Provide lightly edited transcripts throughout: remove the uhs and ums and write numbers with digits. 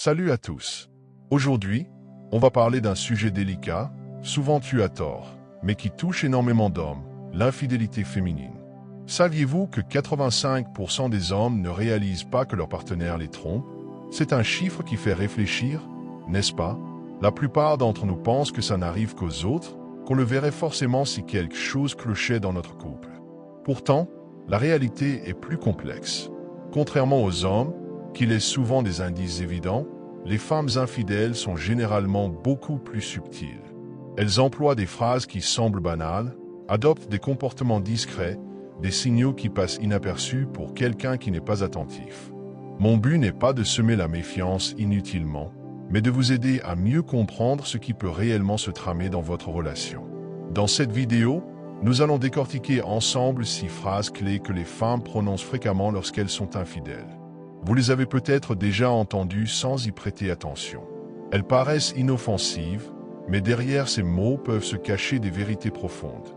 Salut à tous. Aujourd'hui, on va parler d'un sujet délicat, souvent tu as tort, mais qui touche énormément d'hommes, l'infidélité féminine. Saviez-vous que 85% des hommes ne réalisent pas que leur partenaire les trompe? C'est un chiffre qui fait réfléchir, n'est-ce pas? La plupart d'entre nous pensent que ça n'arrive qu'aux autres, qu'on le verrait forcément si quelque chose clochait dans notre couple. Pourtant, la réalité est plus complexe. Contrairement aux hommes, qui laissent souvent des indices évidents, les femmes infidèles sont généralement beaucoup plus subtiles. Elles emploient des phrases qui semblent banales, adoptent des comportements discrets, des signaux qui passent inaperçus pour quelqu'un qui n'est pas attentif. Mon but n'est pas de semer la méfiance inutilement, mais de vous aider à mieux comprendre ce qui peut réellement se tramer dans votre relation. Dans cette vidéo, nous allons décortiquer ensemble 6 phrases clés que les femmes prononcent fréquemment lorsqu'elles sont infidèles. Vous les avez peut-être déjà entendues sans y prêter attention. Elles paraissent inoffensives, mais derrière ces mots peuvent se cacher des vérités profondes.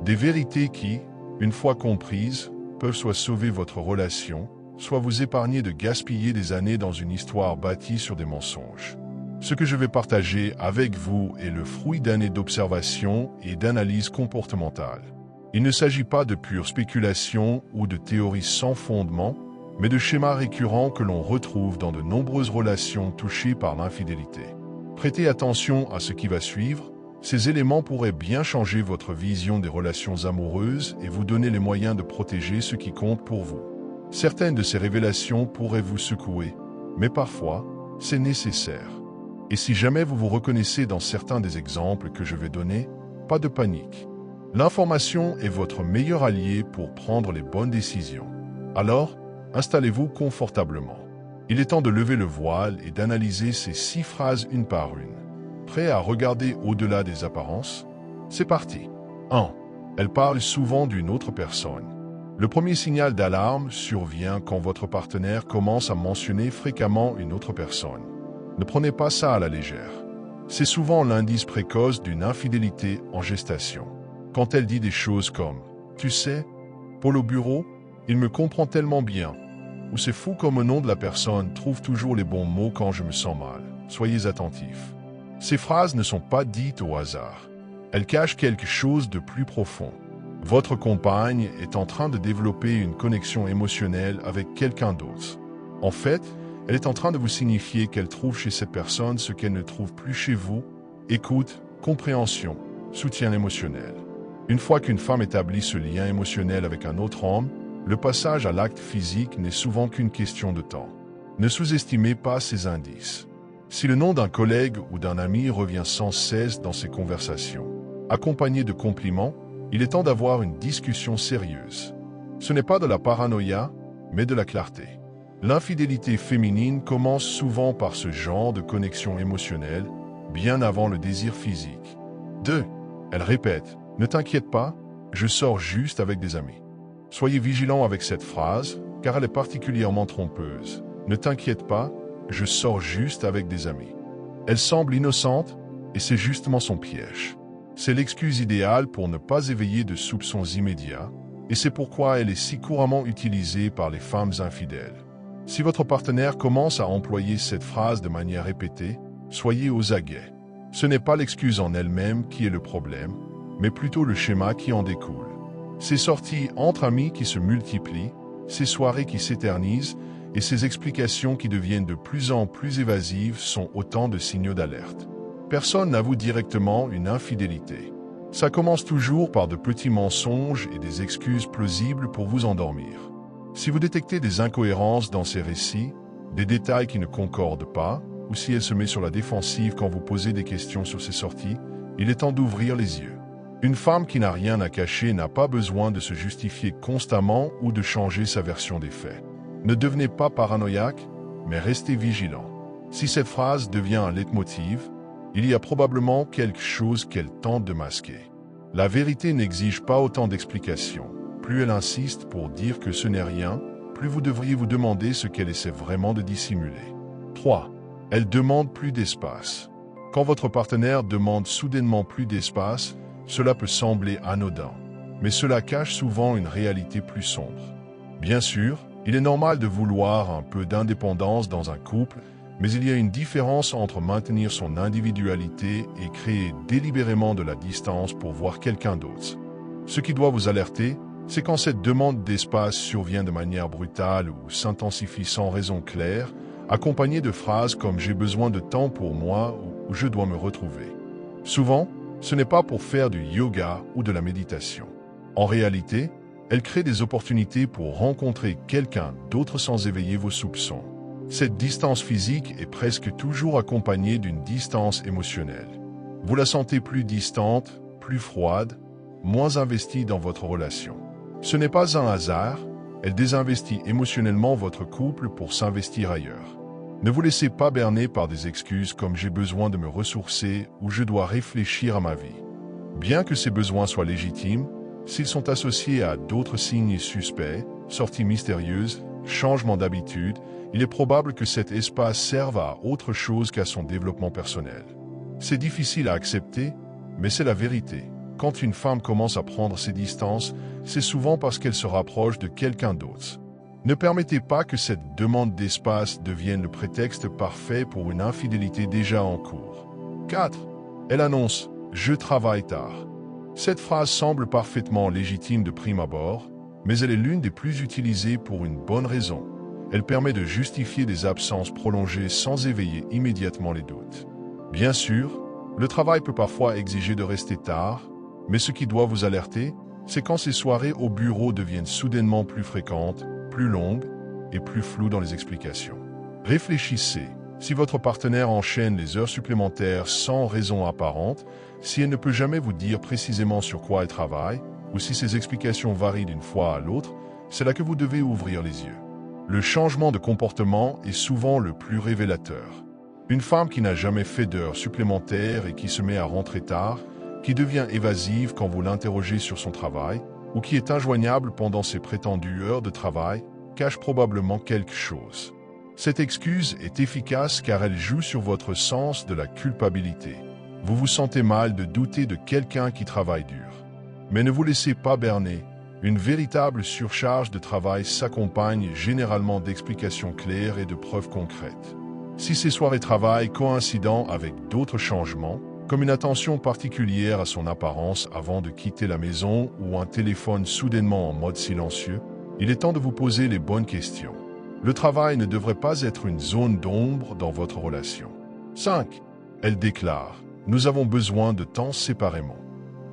Des vérités qui, une fois comprises, peuvent soit sauver votre relation, soit vous épargner de gaspiller des années dans une histoire bâtie sur des mensonges. Ce que je vais partager avec vous est le fruit d'années d'observation et d'analyse comportementale. Il ne s'agit pas de pure spéculation ou de théories sans fondement, mais de schémas récurrents que l'on retrouve dans de nombreuses relations touchées par l'infidélité. Prêtez attention à ce qui va suivre, ces éléments pourraient bien changer votre vision des relations amoureuses et vous donner les moyens de protéger ce qui compte pour vous. Certaines de ces révélations pourraient vous secouer, mais parfois, c'est nécessaire. Et si jamais vous vous reconnaissez dans certains des exemples que je vais donner, pas de panique. L'information est votre meilleur allié pour prendre les bonnes décisions. Alors, installez-vous confortablement. Il est temps de lever le voile et d'analyser ces 6 phrases une par une. Prêt à regarder au-delà des apparences? C'est parti. 1. Elle parle souvent d'une autre personne. Le premier signal d'alarme survient quand votre partenaire commence à mentionner fréquemment une autre personne. Ne prenez pas ça à la légère. C'est souvent l'indice précoce d'une infidélité en gestation. Quand elle dit des choses comme « Tu sais, Paul au bureau, il me comprend tellement bien » ou « C'est fou comme le nom de la personne trouve toujours les bons mots quand je me sens mal. Soyez attentifs. » Ces phrases ne sont pas dites au hasard. Elles cachent quelque chose de plus profond. Votre compagne est en train de développer une connexion émotionnelle avec quelqu'un d'autre. En fait, elle est en train de vous signifier qu'elle trouve chez cette personne ce qu'elle ne trouve plus chez vous: écoute, compréhension, soutien émotionnel. Une fois qu'une femme établit ce lien émotionnel avec un autre homme, le passage à l'acte physique n'est souvent qu'une question de temps. Ne sous-estimez pas ces indices. Si le nom d'un collègue ou d'un ami revient sans cesse dans ces conversations, accompagné de compliments, il est temps d'avoir une discussion sérieuse. Ce n'est pas de la paranoïa, mais de la clarté. L'infidélité féminine commence souvent par ce genre de connexion émotionnelle, bien avant le désir physique. 2. Elle répète « Ne t'inquiète pas, je sors juste avec des amis ». Soyez vigilant avec cette phrase, car elle est particulièrement trompeuse. « Ne t'inquiète pas, je sors juste avec des amis ». Elle semble innocente, et c'est justement son piège. C'est l'excuse idéale pour ne pas éveiller de soupçons immédiats, et c'est pourquoi elle est si couramment utilisée par les femmes infidèles. Si votre partenaire commence à employer cette phrase de manière répétée, soyez aux aguets. Ce n'est pas l'excuse en elle-même qui est le problème, mais plutôt le schéma qui en découle. Ces sorties entre amis qui se multiplient, ces soirées qui s'éternisent et ces explications qui deviennent de plus en plus évasives sont autant de signaux d'alerte. Personne n'avoue directement une infidélité. Ça commence toujours par de petits mensonges et des excuses plausibles pour vous endormir. Si vous détectez des incohérences dans ces récits, des détails qui ne concordent pas, ou si elle se met sur la défensive quand vous posez des questions sur ses sorties, il est temps d'ouvrir les yeux. Une femme qui n'a rien à cacher n'a pas besoin de se justifier constamment ou de changer sa version des faits. Ne devenez pas paranoïaque, mais restez vigilant. Si cette phrase devient un leitmotiv, il y a probablement quelque chose qu'elle tente de masquer. La vérité n'exige pas autant d'explications. Plus elle insiste pour dire que ce n'est rien, plus vous devriez vous demander ce qu'elle essaie vraiment de dissimuler. 3. Elle demande plus d'espace. Quand votre partenaire demande soudainement plus d'espace, cela peut sembler anodin, mais cela cache souvent une réalité plus sombre. Bien sûr, il est normal de vouloir un peu d'indépendance dans un couple, Mais il y a une différence entre maintenir son individualité et créer délibérément de la distance pour voir quelqu'un d'autre. Ce qui doit vous alerter, c'est quand cette demande d'espace survient de manière brutale ou s'intensifie sans raison claire, accompagnée de phrases comme « j'ai besoin de temps pour moi » ou « je dois me retrouver ». Souvent, ce n'est pas pour faire du yoga ou de la méditation. En réalité, elle crée des opportunités pour rencontrer quelqu'un d'autre sans éveiller vos soupçons. Cette distance physique est presque toujours accompagnée d'une distance émotionnelle. Vous la sentez plus distante, plus froide, moins investie dans votre relation. Ce n'est pas un hasard, elle désinvestit émotionnellement votre couple pour s'investir ailleurs. Ne vous laissez pas berner par des excuses comme « j'ai besoin de me ressourcer » ou « je dois réfléchir à ma vie ». Bien que ces besoins soient légitimes, s'ils sont associés à d'autres signes suspects, sorties mystérieuses, changements d'habitude, il est probable que cet espace serve à autre chose qu'à son développement personnel. C'est difficile à accepter, mais c'est la vérité. Quand une femme commence à prendre ses distances, c'est souvent parce qu'elle se rapproche de quelqu'un d'autre. Ne permettez pas que cette demande d'espace devienne le prétexte parfait pour une infidélité déjà en cours. 4. Elle annonce « je travaille tard ». Cette phrase semble parfaitement légitime de prime abord, mais elle est l'une des plus utilisées pour une bonne raison. Elle permet de justifier des absences prolongées sans éveiller immédiatement les doutes. Bien sûr, le travail peut parfois exiger de rester tard, mais ce qui doit vous alerter, c'est quand ces soirées au bureau deviennent soudainement plus fréquentes, plus longues et plus floues dans les explications. Réfléchissez, si votre partenaire enchaîne les heures supplémentaires sans raison apparente, si elle ne peut jamais vous dire précisément sur quoi elle travaille, ou si ses explications varient d'une fois à l'autre, c'est là que vous devez ouvrir les yeux. Le changement de comportement est souvent le plus révélateur. Une femme qui n'a jamais fait d'heures supplémentaires et qui se met à rentrer tard, qui devient évasive quand vous l'interrogez sur son travail, ou qui est injoignable pendant ses prétendues heures de travail, cache probablement quelque chose. Cette excuse est efficace car elle joue sur votre sens de la culpabilité. Vous vous sentez mal de douter de quelqu'un qui travaille dur. Mais ne vous laissez pas berner. Une véritable surcharge de travail s'accompagne généralement d'explications claires et de preuves concrètes. Si ces soirées travail coïncident avec d'autres changements, comme une attention particulière à son apparence avant de quitter la maison ou un téléphone soudainement en mode silencieux, il est temps de vous poser les bonnes questions. Le travail ne devrait pas être une zone d'ombre dans votre relation. 5. Elle déclare « Nous avons besoin de temps séparément ».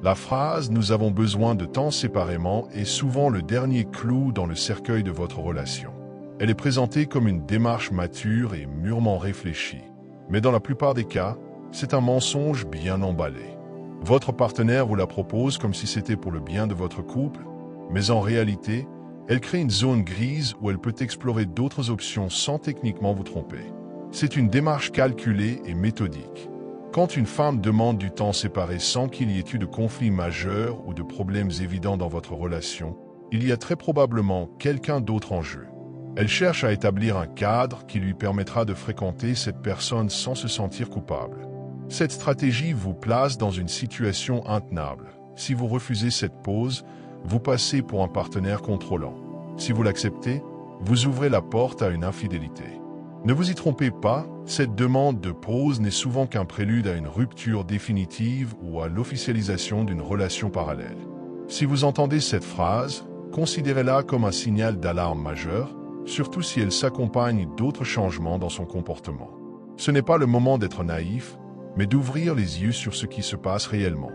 La phrase « Nous avons besoin de temps séparément » est souvent le dernier clou dans le cercueil de votre relation. Elle est présentée comme une démarche mature et mûrement réfléchie. Mais dans la plupart des cas, c'est un mensonge bien emballé. Votre partenaire vous la propose comme si c'était pour le bien de votre couple, mais en réalité, elle crée une zone grise où elle peut explorer d'autres options sans techniquement vous tromper. C'est une démarche calculée et méthodique. Quand une femme demande du temps séparé sans qu'il y ait eu de conflits majeurs ou de problèmes évidents dans votre relation, il y a très probablement quelqu'un d'autre en jeu. Elle cherche à établir un cadre qui lui permettra de fréquenter cette personne sans se sentir coupable. Cette stratégie vous place dans une situation intenable. Si vous refusez cette pause, vous passez pour un partenaire contrôlant. Si vous l'acceptez, vous ouvrez la porte à une infidélité. Ne vous y trompez pas, cette demande de pause n'est souvent qu'un prélude à une rupture définitive ou à l'officialisation d'une relation parallèle. Si vous entendez cette phrase, considérez-la comme un signal d'alarme majeur, surtout si elle s'accompagne d'autres changements dans son comportement. Ce n'est pas le moment d'être naïf, mais d'ouvrir les yeux sur ce qui se passe réellement.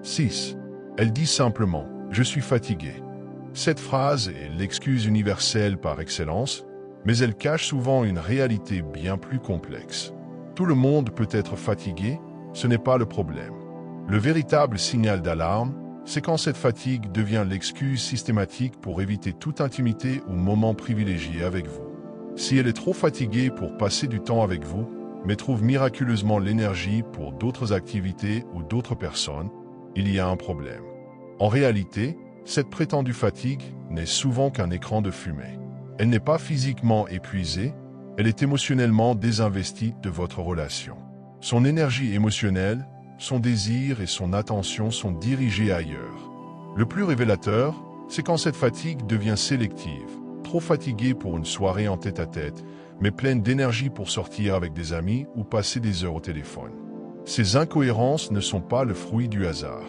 6. Elle dit simplement « Je suis fatigué ». Cette phrase est l'excuse universelle par excellence, mais elle cache souvent une réalité bien plus complexe. Tout le monde peut être fatigué, ce n'est pas le problème. Le véritable signal d'alarme, c'est quand cette fatigue devient l'excuse systématique pour éviter toute intimité ou moment privilégié avec vous. Si elle est trop fatiguée pour passer du temps avec vous, mais trouve miraculeusement l'énergie pour d'autres activités ou d'autres personnes, il y a un problème. En réalité, cette prétendue fatigue n'est souvent qu'un écran de fumée. Elle n'est pas physiquement épuisée, elle est émotionnellement désinvestie de votre relation. Son énergie émotionnelle, son désir et son attention sont dirigés ailleurs. Le plus révélateur, c'est quand cette fatigue devient sélective. Trop fatiguée pour une soirée en tête-à-tête, mais pleine d'énergie pour sortir avec des amis ou passer des heures au téléphone. Ces incohérences ne sont pas le fruit du hasard.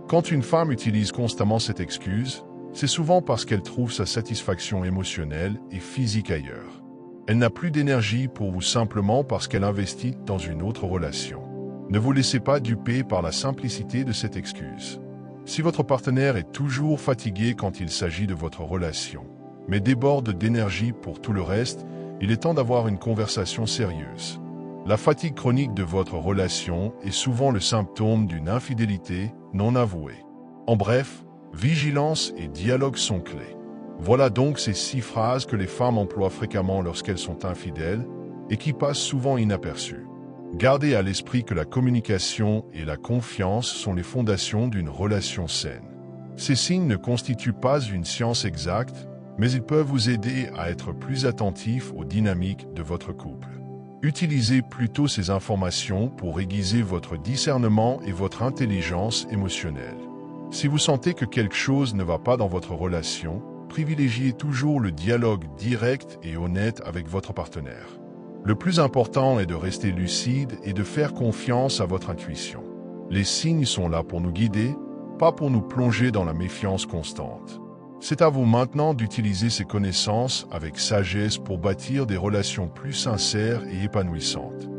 Quand une femme utilise constamment cette excuse, c'est souvent parce qu'elle trouve sa satisfaction émotionnelle et physique ailleurs. Elle n'a plus d'énergie pour vous simplement parce qu'elle investit dans une autre relation. Ne vous laissez pas duper par la simplicité de cette excuse. Si votre partenaire est toujours fatigué quand il s'agit de votre relation, mais déborde d'énergie pour tout le reste, il est temps d'avoir une conversation sérieuse. La fatigue chronique de votre relation est souvent le symptôme d'une infidélité non avouée. En bref, vigilance et dialogue sont clés. Voilà donc ces 6 phrases que les femmes emploient fréquemment lorsqu'elles sont infidèles et qui passent souvent inaperçues. Gardez à l'esprit que la communication et la confiance sont les fondations d'une relation saine. Ces signes ne constituent pas une science exacte, mais ils peuvent vous aider à être plus attentif aux dynamiques de votre couple. Utilisez plutôt ces informations pour aiguiser votre discernement et votre intelligence émotionnelle. Si vous sentez que quelque chose ne va pas dans votre relation, privilégiez toujours le dialogue direct et honnête avec votre partenaire. Le plus important est de rester lucide et de faire confiance à votre intuition. Les signes sont là pour nous guider, pas pour nous plonger dans la méfiance constante. C'est à vous maintenant d'utiliser ces connaissances avec sagesse pour bâtir des relations plus sincères et épanouissantes.